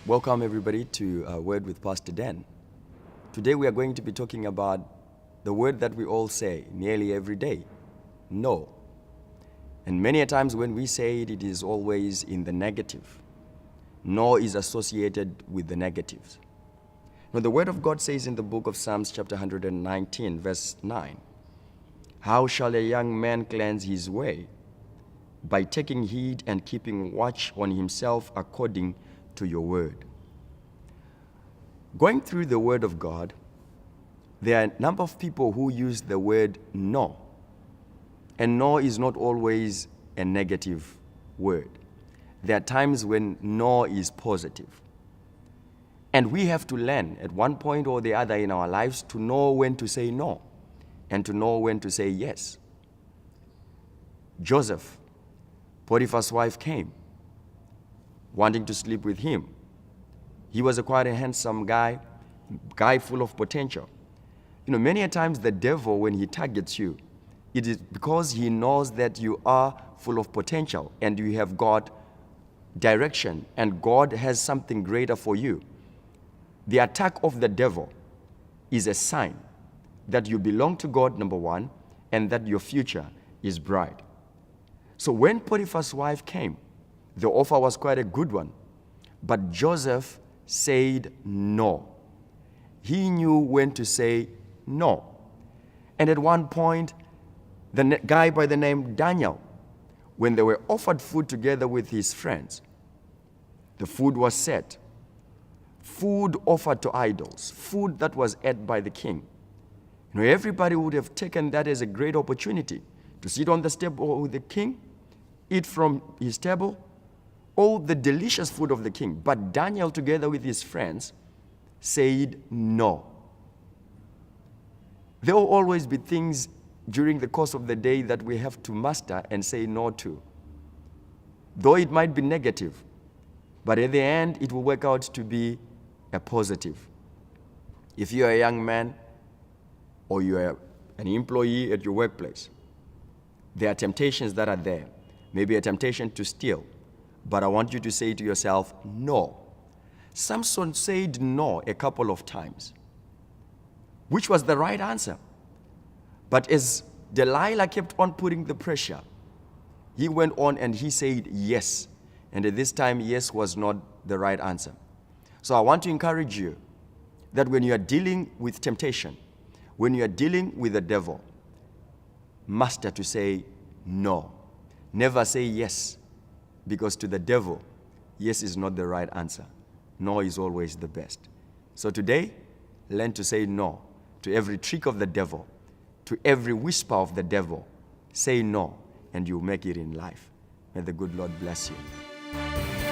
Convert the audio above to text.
Welcome everybody to a Word with Pastor Dan. Today we are going to be talking about the word that we all say nearly every day, no. And many a times when we say it, it is always in the negative. No is associated with the negatives. Now the Word of God says in the book of Psalms chapter 119 verse 9, "How shall a young man cleanse his way? By taking heed and keeping watch on himself according to your word." Going through the Word of God, there are a number of people who use the word no. And no is not always a negative word. There are times when no is positive. And we have to learn at one point or the other in our lives to know when to say no and to know when to say yes. Joseph, Potiphar's wife, came wanting to sleep with him. He was quite a handsome guy full of potential. Many a times the devil, when he targets you, it is because he knows that you are full of potential and you have got direction and God has something greater for you. The attack of the devil is a sign that you belong to God, number one, and that your future is bright. So when Potiphar's wife came, the offer was quite a good one, but Joseph said no. He knew when to say no. And at one point, the guy by the name Daniel, when they were offered food together with his friends, the food was set. Food offered to idols, food that was ate by the king. Everybody would have taken that as a great opportunity to sit on the table with the king, eat from his table, all the delicious food of the king. But Daniel, together with his friends, said no. There will always be things during the course of the day that we have to master and say no to. Though it might be negative, but at the end, it will work out to be a positive. If you are a young man or you are an employee at your workplace, there are temptations that are there. Maybe a temptation to steal. But I want you to say to yourself, no. Samson said no a couple of times, which was the right answer. But as Delilah kept on putting the pressure, he went on and he said yes. And at this time, yes was not the right answer. So I want to encourage you that when you are dealing with temptation, when you are dealing with the devil, master to say no. Never say yes, because to the devil, yes is not the right answer. No is always the best. So today, learn to say no to every trick of the devil, to every whisper of the devil. Say no, and you'll make it in life. May the good Lord bless you.